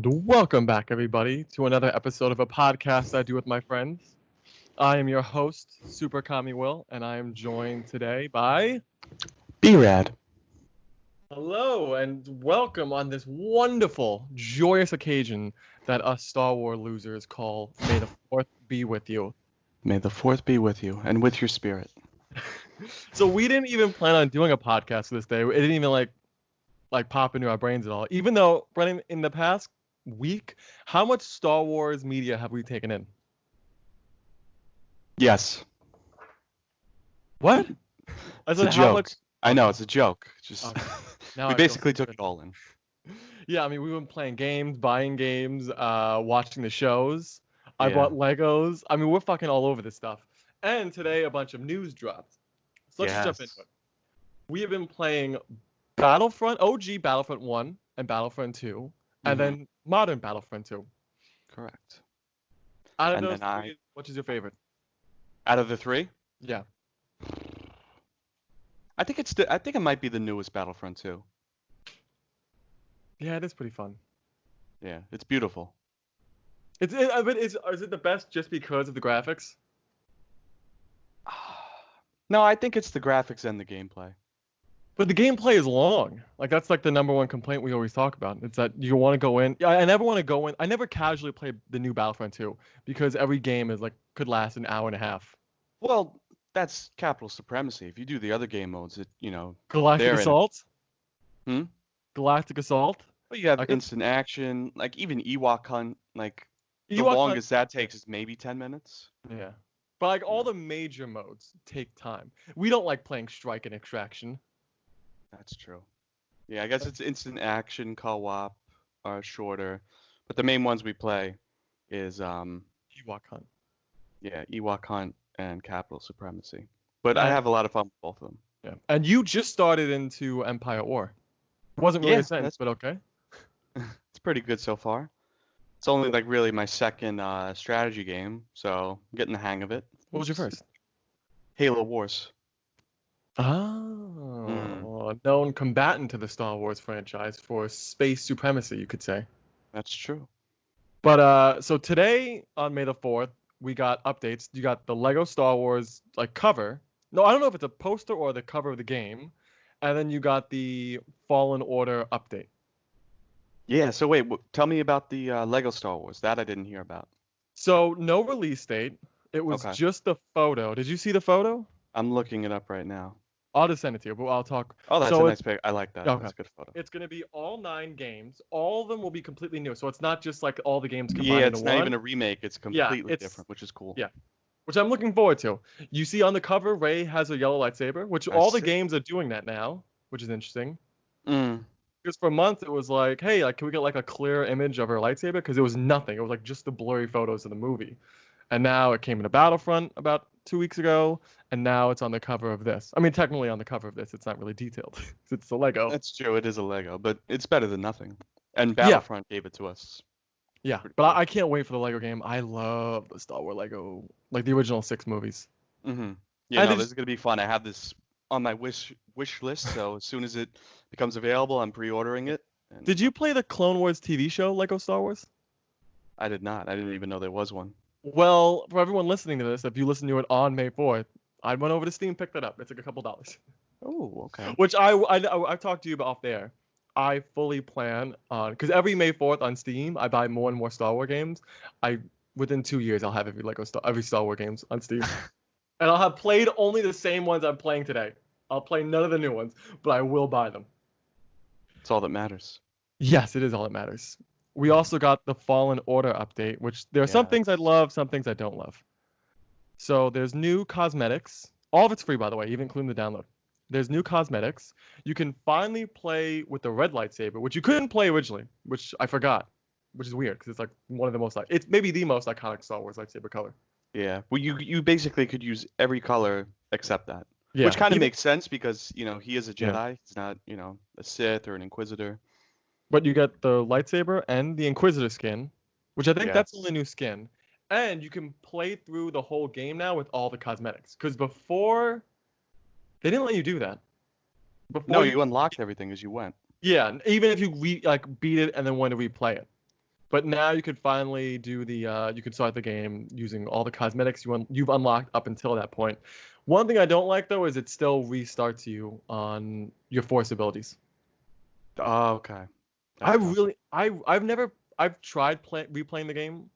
And welcome back, everybody, to another episode of a podcast I do with my friends. I am your host, Super Kami Will, and I am joined today by... B-Rad. Hello, and welcome on this wonderful, joyous occasion that us Star Wars losers call May the 4th be with you. May the 4th be with you, and with your spirit. So we didn't even plan on doing a podcast this day. It didn't even like pop into our brains at all. Even though, Brennan, in the past week, how much Star Wars media have we taken in? Yes. What? It's a joke. I know, it's a joke. Just Now we basically took it all in. Yeah, I mean, we've been playing games, buying games, watching the shows. I Yeah. bought Legos. I mean, we're fucking all over this stuff. And today, a bunch of news dropped. So let's just jump into it. We have been playing Battlefront, OG Battlefront 1 and Battlefront 2, and then modern Battlefront 2. Correct. Out of And those then three, which is your favorite? Out of the three, Yeah. I think it might be the newest Battlefront 2. Yeah, it is pretty fun. Yeah, it's beautiful. Is it the best just because of the graphics? No, I think it's the graphics and the gameplay. But the gameplay is long. Like, that's like the number one complaint we always talk about. It's that you want to go in. I never want to go in. I never casually play the new Battlefront 2 because every game is could last an hour and a half. Well, that's capital supremacy. If you do the other game modes, Galactic Assault? Hmm? Galactic Assault? Well, you have instant action, like even Ewok Hunt, the longest that takes is maybe 10 minutes. Yeah. But all the major modes take time. We don't like playing Strike and Extraction. That's true. Yeah, I guess it's instant action, co-op, shorter. But the main ones we play is Ewok Hunt. Yeah, Ewok Hunt and Capital Supremacy. But I have a lot of fun with both of them. Yeah. And you just started into Empire War. Wasn't really a sentence, but okay. It's pretty good so far. It's only really my second strategy game, so I'm getting the hang of it. What was your first? Halo Wars. Oh, a known combatant to the Star Wars franchise for space supremacy, you could say. That's true. But so today on May the 4th, we got updates. You got the Lego Star Wars cover. No, I don't know if it's a poster or the cover of the game. And then you got the Fallen Order update. Yeah, so wait, tell me about the Lego Star Wars. That I didn't hear about. So no release date. It was just the photo. Did you see the photo? I'm looking it up right now. I'll just send it to you, but I'll talk. Oh, that's a nice pic. I like that. Okay. That's a good photo. It's going to be all 9 games. All of them will be completely new. So it's not just all the games combined Yeah, into it's one. not even a remake. It's completely different, which is cool. Yeah, which I'm looking forward to. You see on the cover, Rey has a yellow lightsaber, which all the games are doing that now, which is interesting. Because for months it was like, hey, can we get a clear image of her lightsaber? Because it was nothing. It was just the blurry photos of the movie. And now it came into Battlefront about 2 weeks ago, and now it's on the cover of this. I mean, technically on the cover of this, it's not really detailed. It's a Lego. That's true. It is a Lego, but it's better than nothing. And Battlefront gave it to us. Yeah, but I can't wait for the Lego game. I love the Star Wars Lego, the original 6 movies. Mm-hmm. Yeah, this is going to be fun. I have this on my wish list, so as soon as it becomes available, I'm pre-ordering it. Did you play the Clone Wars TV show, Lego Star Wars? I did not. I didn't even know there was one. Well, for everyone listening to this, if you listen to it on May 4th, I went over to Steam, picked it up. It's a couple dollars. Oh, okay. Which I've talked to you about off there. I fully plan on, because every May 4th on Steam, I buy more and more Star Wars games. Within 2 years, I'll have every Star Wars games on Steam. And I'll have played only the same ones I'm playing today. I'll play none of the new ones, but I will buy them. It's all that matters. Yes, it is all that matters. We also got the Fallen Order update, which there are some things I love, some things I don't love. So there's new cosmetics. All of it's free, by the way, even including the download. There's new cosmetics. You can finally play with the red lightsaber, which you couldn't play originally, which I forgot, which is weird because it's one of the most it's maybe the most iconic Star Wars lightsaber color. Yeah, well, you basically could use every color except that. Yeah. Which kind of makes sense because he is a Jedi. Yeah. He's not a Sith or an Inquisitor. But you get the lightsaber and the Inquisitor skin, which I think that's the only new skin. And you can play through the whole game now with all the cosmetics. Because before, they didn't let you do that. No, you unlocked everything as you went. Yeah, even if you beat it and then want to replay it. But now you could finally do you could start the game using all the cosmetics you've unlocked up until that point. One thing I don't like though is it still restarts you on your force abilities. Oh, okay. I've tried replaying the game,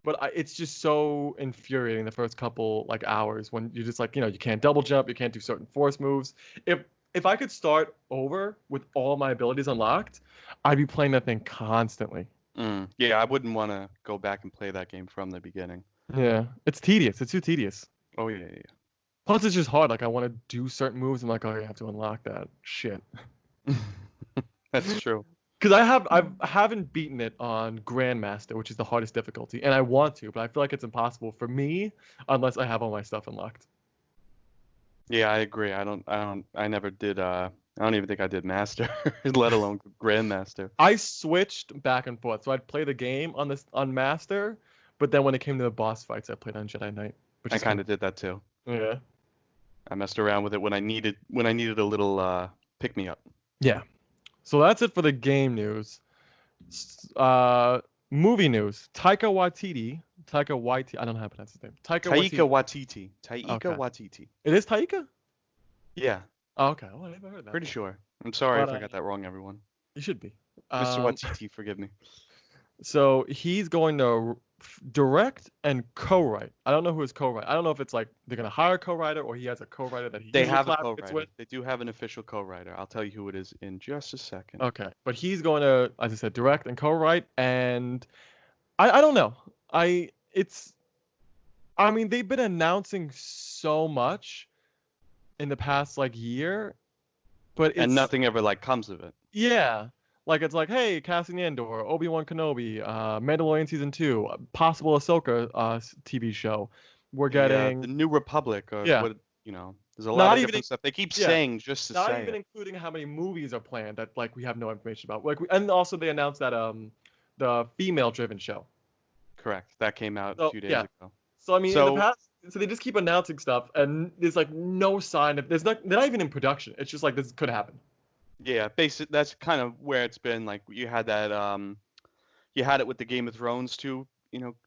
but it's just so infuriating the first couple like hours when you're just like, you can't double jump, you can't do certain force moves. If I could start over with all my abilities unlocked, I'd be playing that thing constantly. Yeah, I wouldn't want to go back and play that game from the beginning. Yeah, it's tedious. It's too tedious. Oh yeah. Plus, it's just hard. Like I want to do certain moves. I'm like, oh, you have to unlock that shit. That's true. Because I haven't beaten it on Grandmaster, which is the hardest difficulty, and I want to, but I feel like it's impossible for me unless I have all my stuff unlocked. Yeah, I agree. I never did. I don't even think I did Master, let alone Grandmaster. I switched back and forth, so I'd play the game on Master, but then when it came to the boss fights, I played on Jedi Knight. I kind of did that too. Yeah. I messed around with it when I needed a little pick me up. Yeah. So that's it for the game news. Movie news. Taika Waititi. I don't know how to pronounce his name. Taika Waititi. Taika Waititi. It is Taika? Yeah. Oh, okay. Oh, I never heard that. Pretty sure. I'm sorry if I got that wrong, everyone. You should be. Mr. Waititi, forgive me. So he's going to direct and co-write. I don't know who his co-write. I don't know if it's like they're gonna hire a co-writer or he has a co-writer that he. They have a co-writer. With. They do have an official co-writer. I'll tell you who it is in just a second. Okay, but he's going to, as I said, direct and co-write, and I don't know. I mean, they've been announcing so much in the past like year, but and nothing ever like comes of it. Yeah. Like it's like, hey, Cassian Andor, Obi-Wan Kenobi, Mandalorian season 2, possible Ahsoka TV show. We're getting the New Republic. What, there's a lot of different stuff. They keep saying just to say. Not even including how many movies are planned that like we have no information about. And also they announced that the female-driven show. Correct. That came out a few days ago. So I mean, in the past, so they just keep announcing stuff, and there's like no sign of they're not even in production. It's just like this could happen. Yeah, that's kind of where it's been. Like you had that, you had it with the Game of Thrones too.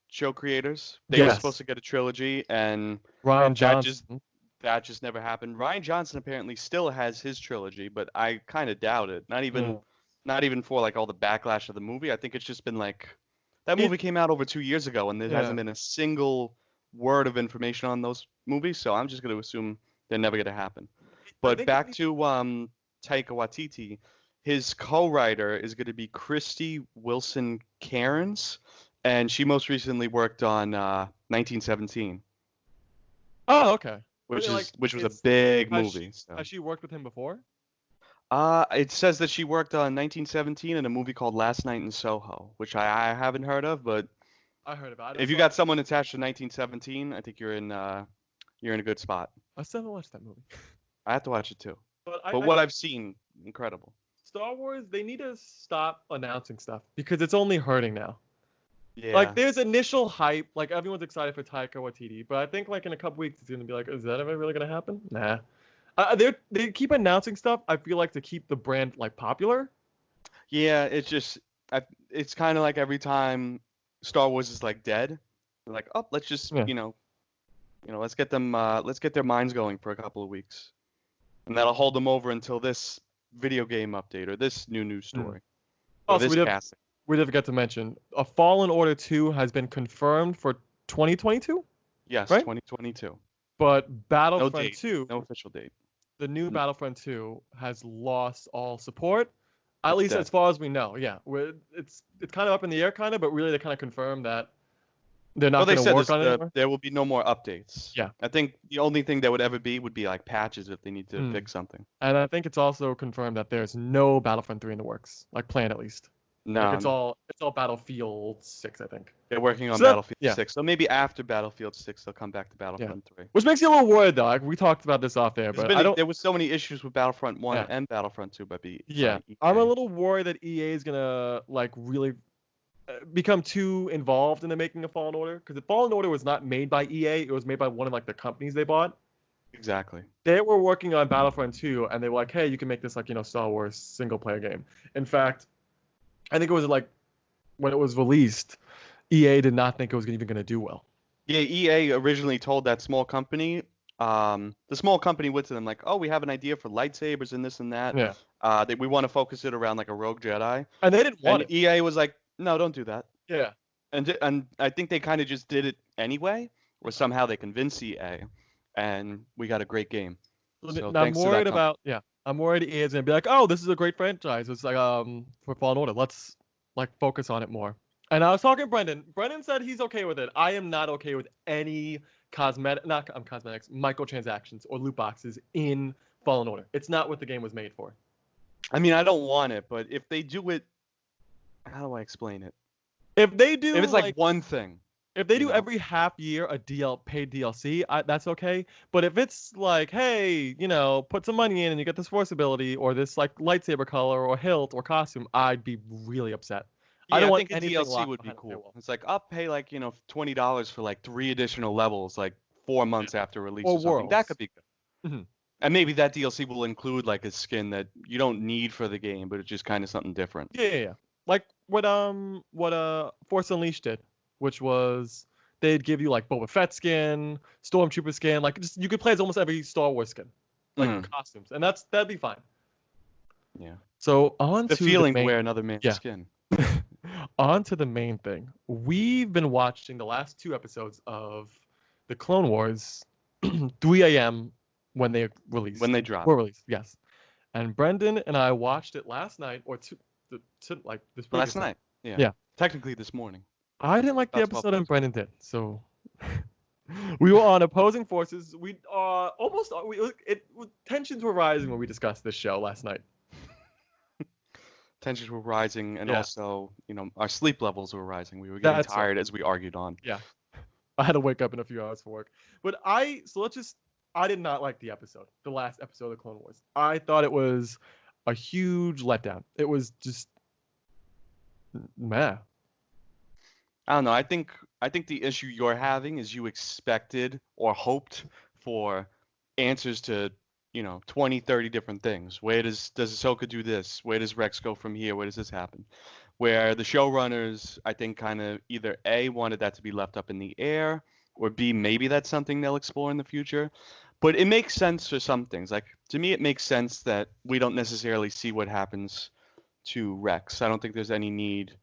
Show creators. They were supposed to get a trilogy, and Rian Johnson. That just never happened. Rian Johnson apparently still has his trilogy, but I kind of doubt it. Not even for like all the backlash of the movie. I think it's just been like that movie came out over 2 years ago, and there hasn't been a single word of information on those movies. So I'm just going to assume they're never going to happen. But back to Taika Waititi, his co-writer is going to be Christy Wilson Cairns, and she most recently worked on 1917. Oh, okay. Which was a big movie. Has she worked with him before? It says that she worked on 1917 in a movie called Last Night in Soho, which I haven't heard of, but I heard about it. If you got someone attached to 1917, I think you're in a good spot. I still haven't watched that movie. I have to watch it too. But what I've seen, incredible. Star Wars, they need to stop announcing stuff because it's only hurting now. Yeah. Like there's initial hype, like everyone's excited for Taika Waititi, but I think like in a couple weeks it's gonna be like, is that ever really gonna happen? Nah. They keep announcing stuff. I feel like to keep the brand like popular. Yeah, it's kind of like every time Star Wars is like dead, they're like, oh, let's just let's get their minds going for a couple of weeks. And that'll hold them over until this video game update or this new news story. Also, we did forget to mention, a Fallen Order 2 has been confirmed for 2022? Yes, right? 2022. But Battlefront 2... No official date. The new Battlefront 2 has lost all support, at least as far as we know. Yeah, it's kind of up in the air, but really they kind of confirmed that they're not going to work on it anymore. There will be no more updates. Yeah. I think the only thing there would ever be would be like patches if they need to fix something. And I think it's also confirmed that there's no Battlefront 3 in the works, like planned at least. No. Like it's all Battlefield 6, I think. They're working on Battlefield 6. So maybe after Battlefield 6 they'll come back to Battlefront 3. Which makes me a little worried though. Like we talked about this off there, there was so many issues with Battlefront 1 and Battlefront 2 I'm a little worried that EA is going to like really become too involved in the making of Fallen Order, because the Fallen Order was not made by EA, it was made by one of like the companies they bought. Exactly. They were working on Battlefront 2 and they were like, hey, you can make this like Star Wars single player game. In fact, I think it was like when it was released, EA did not think it was even going to do well. Yeah, EA originally told that small company, the small company went to them like, oh, we have an idea for lightsabers and this and that. Yeah. That we want to focus it around like a rogue Jedi. And they didn't want And it. EA was like, no, don't do that. Yeah. And I think they kind of just did it anyway, or somehow they convinced EA, and we got a great game. So I'm thanks to worried that company. about I'm worried EA is gonna be like, oh, this is a great franchise. It's like for Fallen Order. Let's like focus on it more. And I was talking to Brendan. Brendan said he's okay with it. I am not okay with any cosmetics, microtransactions or loot boxes in Fallen Order. It's not what the game was made for. I mean, I don't want it, but if they do it, how do I explain it? If they do, if it's like one thing. If they do every half year a paid DLC, that's okay. But if it's like, hey, put some money in and you get this force ability or this like lightsaber color or hilt or costume, I'd be really upset. Yeah, I don't think a DLC would be cool. It's like, I'll pay like, $20 for like 3 additional levels like 4 months after release or something. Worlds. That could be good. Mm-hmm. And maybe that DLC will include like a skin that you don't need for the game, but it's just kind of something different. Yeah. Like what Force Unleashed did, which was they'd give you like Boba Fett skin, Stormtrooper skin, like just you could play as almost every Star Wars skin, like costumes, and that'd be fine. Yeah. So on the to feeling the main, to wear another man's skin. On to the main thing. We've been watching the last 2 episodes of the Clone Wars, 3 a.m. when they released. When they dropped. Were released, yes. And Brendan and I watched it last night, or like this last night. Yeah. Yeah. Technically this morning. I didn't like the episode, and Brendan did. So we were on opposing forces. We tensions were rising when we discussed this show last night. Tensions were rising, and also, our sleep levels were rising. We were getting tired as we argued on. Yeah. I had to wake up in a few hours for work. But I did not like the episode, the last episode of Clone Wars. I thought it was a huge letdown. It was just meh. I don't know. I think the issue you're having is you expected or hoped for answers to 20, 30 different things. Where does Ahsoka do this? Where does Rex go from here? Where does this happen? Where the showrunners, I think, kind of either A, wanted that to be left up in the air, or B, maybe that's something they'll explore in the future. But it makes sense for some things. Like, to me, it makes sense that we don't necessarily see what happens to Rex. I don't think there's any need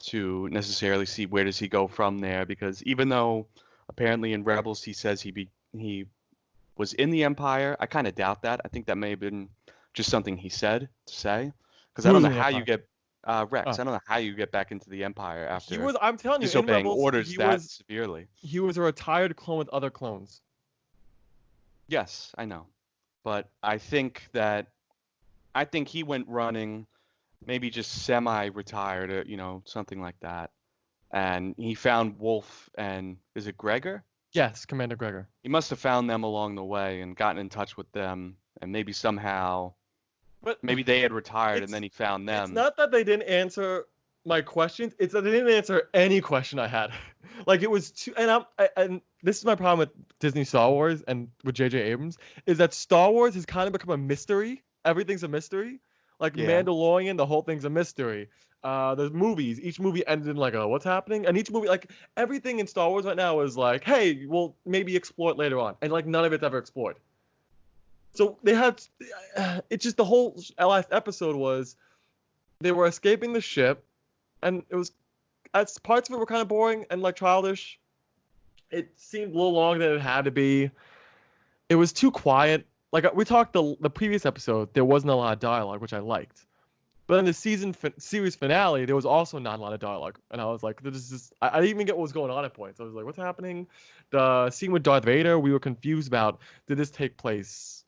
to necessarily see where does he go from there, because even though apparently in Rebels he says he was in the Empire, I kind of doubt that. I think that may have been just something he said to say, because I don't know how you get Rex. I don't know how you get back into the Empire after I'm telling you, disobeying Rebels, orders that severely. He was a retired clone with other clones. Yes, I know, but I think he went running, maybe just semi-retired, or something like that, and he found Wolf and is it Gregor? Yes, Commander Gregor. He must have found them along the way and gotten in touch with them, and maybe somehow, maybe they had retired and then he found them. It's not that they didn't answer my questions; it's that they didn't answer any question I had. Like it was too, and this is my problem with Disney Star Wars and with J.J. Abrams is that Star Wars has kind of become a mystery. Everything's a mystery. Like Mandalorian, the whole thing's a mystery. The movies, each movie ended in like, what's happening? And each movie, like everything in Star Wars right now is like, hey, we'll maybe explore it later on. And like none of it's ever explored. So they had, it's just the whole last episode was, they were escaping the ship, and it was, as parts of it were kind of boring and like childish. It seemed a little longer than it had to be. It was too quiet. Like we talked the previous episode, there wasn't a lot of dialogue, which I liked. But in the series finale, there was also not a lot of dialogue, and I was like, I didn't even get what was going on at points. I was like, what's happening? The scene with Darth Vader, we were confused about. Did this take place?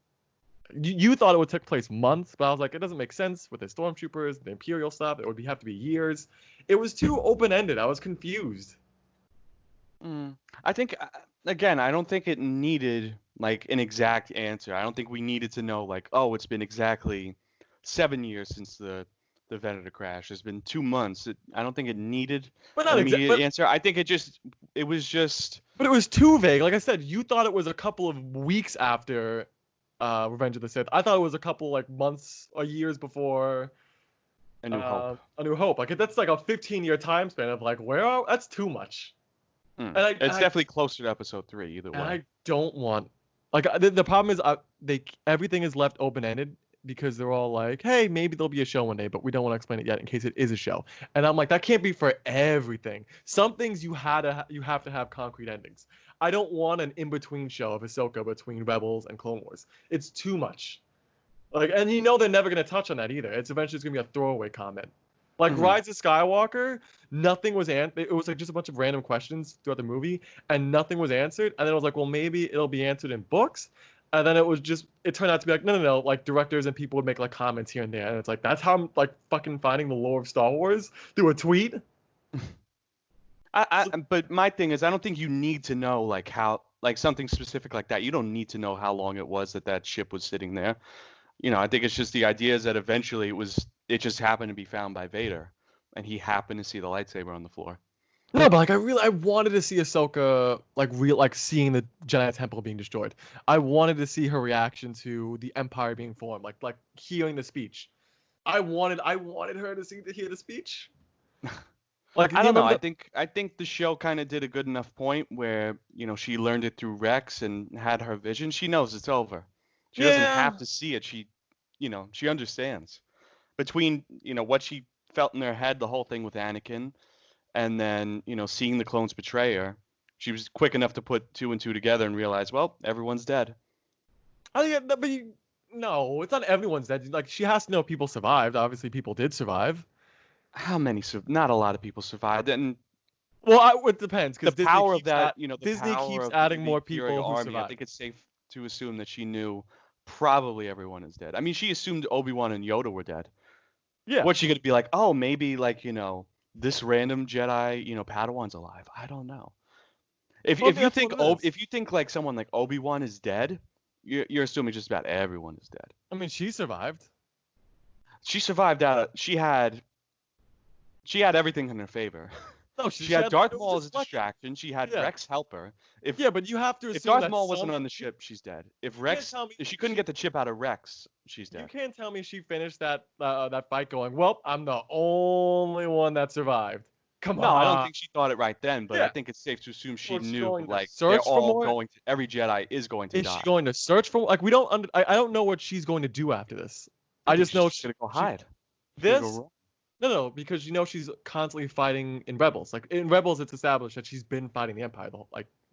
You thought it would take place months, but I was like, it doesn't make sense with the stormtroopers, the Imperial stuff. It would have to be years. It was too open-ended. I was confused. I think, again, I don't think it needed like an exact answer. I don't think we needed to know like, oh, it's been exactly 7 years since the Venator crash. It's been 2 months. I don't think it needed an immediate answer. I think it was just. But it was too vague. Like I said, you thought it was a couple of weeks after Revenge of the Sith. I thought it was a couple like months or years before. A New Hope. A New Hope. Like that's like a 15-year time span of like that's too much. And it's definitely closer to episode 3 either way. And I don't want like the problem is everything is left open ended because they're all like, hey, maybe there'll be a show one day, but we don't want to explain it yet in case it is a show. And I'm like, that can't be for everything. Some things you have to have concrete endings. I don't want an in-between show of Ahsoka between Rebels and Clone Wars. It's too much. Like, and they're never gonna touch on that either. It's eventually gonna be a throwaway comment. Like Rise of Skywalker, nothing was answered. It was like just a bunch of random questions throughout the movie, and nothing was answered. And then it was like, well, maybe it'll be answered in books. And then it turned out to be like, no. Like directors and people would make like comments here and there, and it's like that's how I'm like fucking finding the lore of Star Wars through a tweet. But my thing is, I don't think you need to know like how like something specific like that. You don't need to know how long it was that ship was sitting there. I think it's just the idea is that eventually it just happened to be found by Vader, and he happened to see the lightsaber on the floor. No, but like I wanted to see Ahsoka like seeing the Jedi Temple being destroyed. I wanted to see her reaction to the Empire being formed, like hearing the speech. I wanted her to hear the speech. Like I don't know. I think the show kind of did a good enough point where she learned it through Rex and had her vision. She knows it's over. She doesn't have to see it. She understands. Between what she felt in her head, the whole thing with Anakin, and then seeing the clones betray her, she was quick enough to put 2 and 2 together and realize, well, everyone's dead. No, it's not everyone's dead. Like she has to know people survived. Obviously, people did survive. How many? Not a lot of people survived, and it depends because the power of that. Disney keeps adding more people who survive. I think it's safe to assume that she knew probably everyone is dead. I mean, she assumed Obi-Wan and Yoda were dead. Yeah. What's she gonna be like? Oh, maybe like this random Jedi Padawan's alive. I don't know. If you think like someone like Obi-Wan is dead, you're assuming just about everyone is dead. I mean, she survived. She survived she had everything in her favor. No, she had Darth Maul as a distraction. She had Rex help her. But you have to assume if Darth Maul wasn't on the ship, she's dead. If she couldn't get the chip out of Rex, she's dead. You can't tell me she finished that fight going, well, I'm the only one that survived. Come on. No, I don't think she thought it right then, but I think it's safe to assume she knew like they're all going to, every Jedi is going to die. Is she going to search for like I don't know what she's going to do after this. I just know she's going to go hide. No, because she's constantly fighting in Rebels. Like in Rebels, it's established that she's been fighting the Empire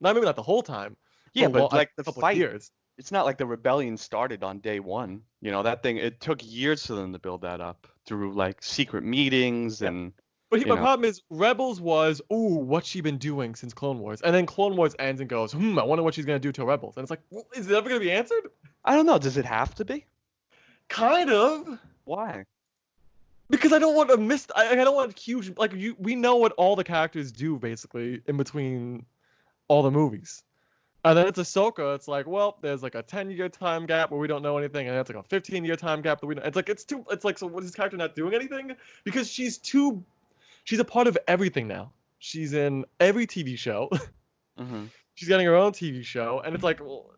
maybe not the whole time. Yeah, but like the fight, years. It's not like the rebellion started on day one. That thing, it took years for them to build that up through like secret meetings and. But my problem is Rebels was, what's she been doing since Clone Wars? And then Clone Wars ends and goes, I wonder what she's gonna do to Rebels. And it's like, well, is it ever gonna be answered? I don't know. Does it have to be? Kind of. Why? Because I don't want to miss. I don't want huge. Like we know what all the characters do basically in between all the movies, and then it's Ahsoka. It's like, well, there's like a 10-year time gap where we don't know anything, and it's like a 15-year time gap that we. It's like so. What is this character not doing anything? Because she's a part of everything now. She's in every TV show. Mm-hmm. She's getting her own TV show, and it's like, well,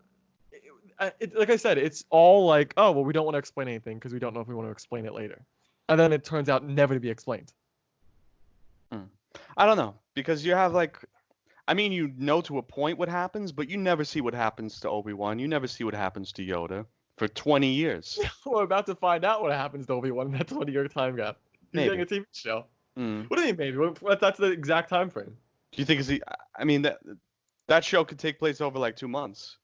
like I said, it's all like, oh, well, we don't want to explain anything because we don't know if we want to explain it later. And then it turns out never to be explained. I don't know. Because you have like, I mean, to a point what happens, but you never see what happens to Obi-Wan. You never see what happens to Yoda for 20 years. We're about to find out what happens to Obi-Wan in that 20-year time gap. He's getting a TV show. What do you mean, maybe? That's the exact time frame. Do you think I mean, that show could take place over like 2 months.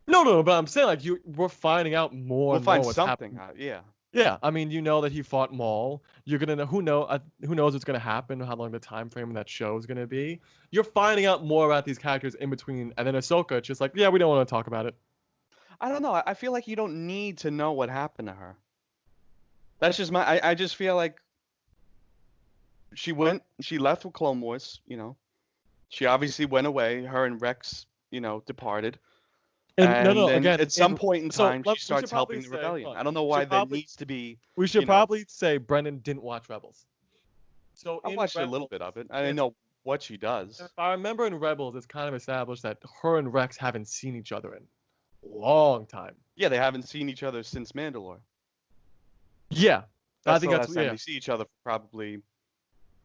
No, but I'm saying like we're finding out more. We'll and find more what's something happening. Yeah. Yeah, I mean, that he fought Maul. You're gonna know who knows what's gonna happen, how long the time frame of that show is gonna be. You're finding out more about these characters in between, and then Ahsoka, it's just like, yeah, we don't want to talk about it. I don't know. I feel like you don't need to know what happened to her. That's just I just feel like she left with Clone Wars. She obviously went away. Her and Rex, departed. And at some point in time, she starts helping the rebellion. I don't know why there needs to be. We should probably say Brendan didn't watch Rebels. So I watched a little bit of it. I didn't know what she does. If I remember in Rebels, it's kind of established that her and Rex haven't seen each other in a long time. Yeah, they haven't seen each other since Mandalore. Yeah. I That's think the that's last time yeah. they see each other for probably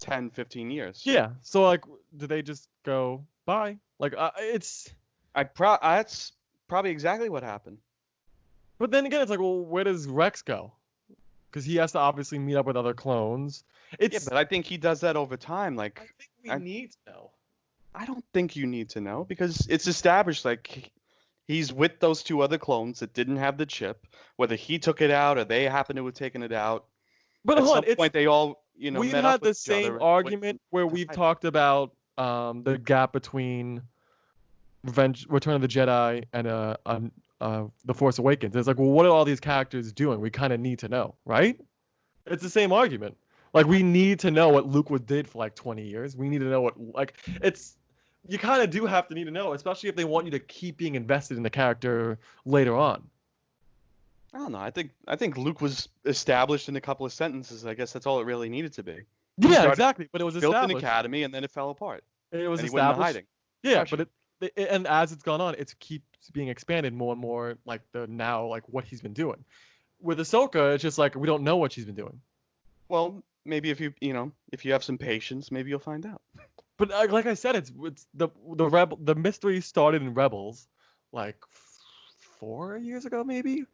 10, 15 years. Yeah. So like, do they just go bye? Like, it's. That's probably exactly what happened. But then again, it's like, well, where does Rex go? Because he has to obviously meet up with other clones. Yeah, It's. but I think he does that over time. I Like, think we I, need to know. I don't think you need to know because it's established. Like, he's with those two other clones that didn't have the chip. Whether he took it out or they happen to have taken it out, But at hold some on, it's point they all, we've met up had with the each other same and went argument where to we've hide. talked about the gap between Return of the Jedi and The Force Awakens. It's like, well, what are all these characters doing? We kind of need to know, right? It's the same argument. Like, we need to know what Luke did for like 20 years. We need to know what, like, it's, you kind of do have to need to know, especially if they want you to keep being invested in the character later on. I don't know. I think Luke was established in a couple of sentences. I guess that's all it really needed to be. He Yeah, started exactly. But it was built an established. academy and then it fell apart. It was And he went into established. hiding. Yeah, Gotcha. but and as it's gone on, it keeps being expanded more and more. Like like what he's been doing. With Ahsoka, it's just like we don't know what she's been doing. Well, maybe if if you have some patience, maybe you'll find out. But like I said, it's the mystery started in Rebels, like 4 years ago maybe,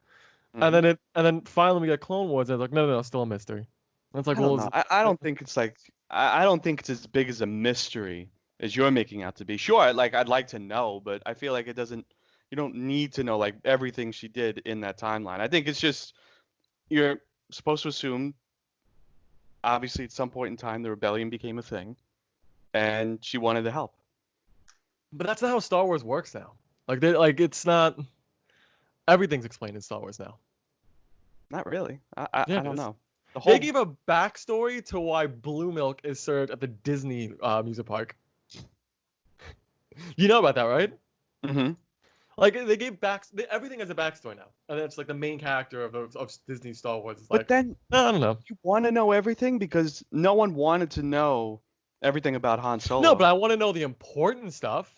Mm-hmm. and then finally we get Clone Wars, and it's like no, still a mystery. And it's like, I don't well, know. I don't think it's like I don't think it's as big as a mystery as you're making out to be. Sure, like I'd like to know, but I feel like it doesn't. You don't need to know like everything she did in that timeline. I think it's just you're supposed to assume. Obviously, at some point in time, the rebellion became a thing, and she wanted to help. but that's not how Star Wars works now. Like it's not everything's explained in Star Wars now. Not really. Yeah, I it don't is. know. The They whole gave a backstory to why blue milk is served at the Disney amusement park. You know about that, right? hmm Like they gave everything has a backstory now, and it's like the main character of Disney Star Wars is But like, then I don't know. you want to know everything because no one wanted to know everything about Han No, but Solo. I want to know the important stuff.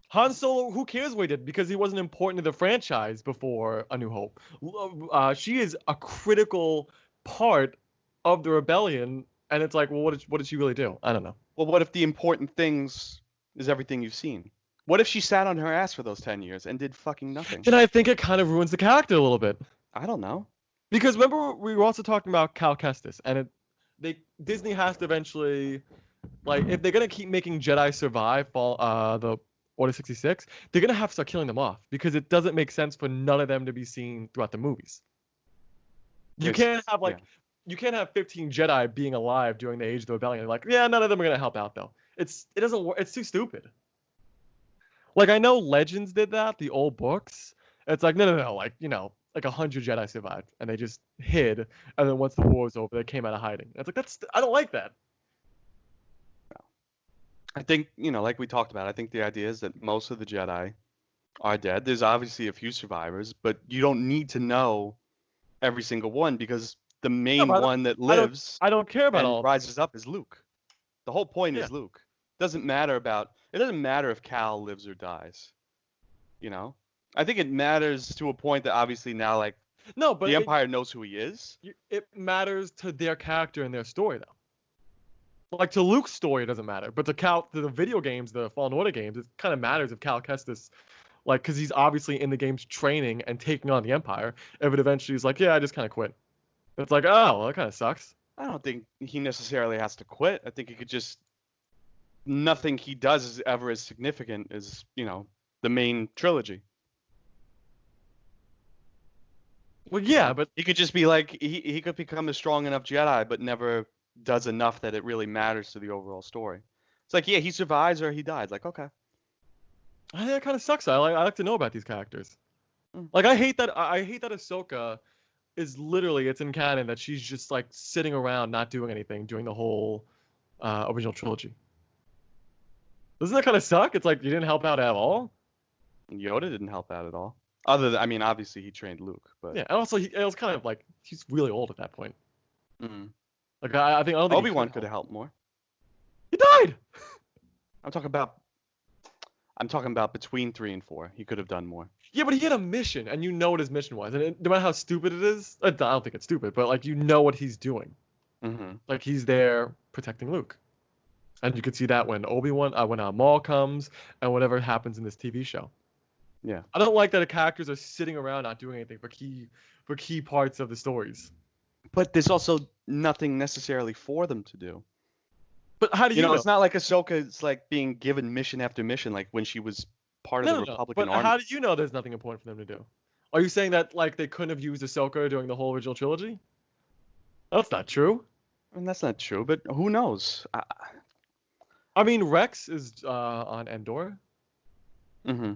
Han Solo, who cares what he did because he wasn't important to the franchise before A New Hope. She is a critical part of the rebellion, and it's like, well, what did she really do? I don't know. Well, what if the important things is everything you've seen? What if she sat on her ass for those 10 years and did fucking nothing? Then I think it kind of ruins the character a little bit. I don't know. Because remember we were also talking about Cal Kestis, and Disney has to eventually, like, if they're gonna keep making Jedi survive the Order 66, they're gonna have to start killing them off because it doesn't make sense for none of them to be seen throughout the movies. You can't have you can't have 15 Jedi being alive during the Age of the Rebellion. Like, yeah, none of them are gonna help out though. It doesn't work. It's too stupid. Like I know Legends did that, the old books. It's like no. Like like 100 Jedi survived and they just hid, and then once the war was over, they came out of hiding. It's like I don't like that. I think, like we talked about, I think the idea is that most of the Jedi are dead. There's obviously a few survivors, but you don't need to know every single one because the main one that lives I don't care about and all. rises up is Luke. The whole point Yeah. is Luke. It doesn't matter if Cal lives or dies. I think it matters to a point that obviously now like No, but the Empire knows who he is. it matters to their character and their story though. Like to Luke's story, it doesn't matter, but to the video games, the Fallen Order games, it kind of matters if Cal Kestis, like, because he's obviously in the games training and taking on the Empire. If it eventually is like, yeah, I just kind of quit. It's like, oh, well, that kind of sucks. I don't think he necessarily has to quit. I think he could just nothing he does is ever as significant as, the main trilogy. Well, yeah, but he could just be like he could become a strong enough Jedi, but never does enough that it really matters to the overall story. It's like, yeah, he survives or he died. Like, okay. I think that kind of sucks. I like to know about these characters. Mm. Like I hate that Ahsoka is literally, it's in canon that she's just like sitting around not doing anything during the whole original trilogy. Doesn't that kind of suck? It's like you didn't help out at all. Yoda didn't help out at all. Other than, I mean, obviously he trained Luke, but yeah, and also it was kind of like he's really old at that point. Mm-hmm. Like I don't think Obi-Wan could have helped more. He died. I'm talking about. I'm talking about between 3 and 4. He could have done more. Yeah, but he had a mission, and you know what his mission was. And no matter how stupid it is, I don't think it's stupid, but like you know what he's doing. Mm-hmm. Like he's there protecting Luke, and you could see that when Obi-Wan, when Maul comes, and whatever happens in this TV show. Yeah. I don't like that the characters are sitting around not doing anything for key parts of the stories. But there's also nothing necessarily for them to do. But how do you know? It's not like Ahsoka is like being given mission after mission, like when she was part of the Republican But Army. how do you know there's nothing important for them to do? Are you saying that like they couldn't have used Ahsoka during the whole original trilogy? That's not true. I mean, that's not true, but who knows? I mean, Rex is on Endor. Mm-hmm.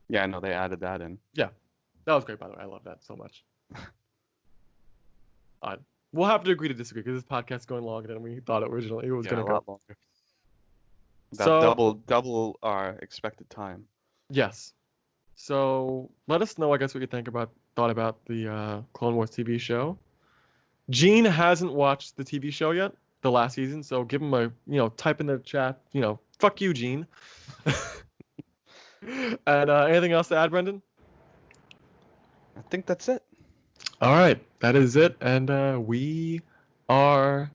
Yeah, I know they added that in. Yeah, that was great, by the way. I love that so much. We'll have to agree to disagree because this podcast is going longer than we thought originally it was going to go. A lot longer. About double our expected time. Yes. So let us know, I guess, what you thought about the Clone Wars TV show. Gene hasn't watched the TV show yet, the last season, so give him a type in the chat, fuck you, Gene. And anything else to add, Brendan? I think that's it. All right, that is it, and we are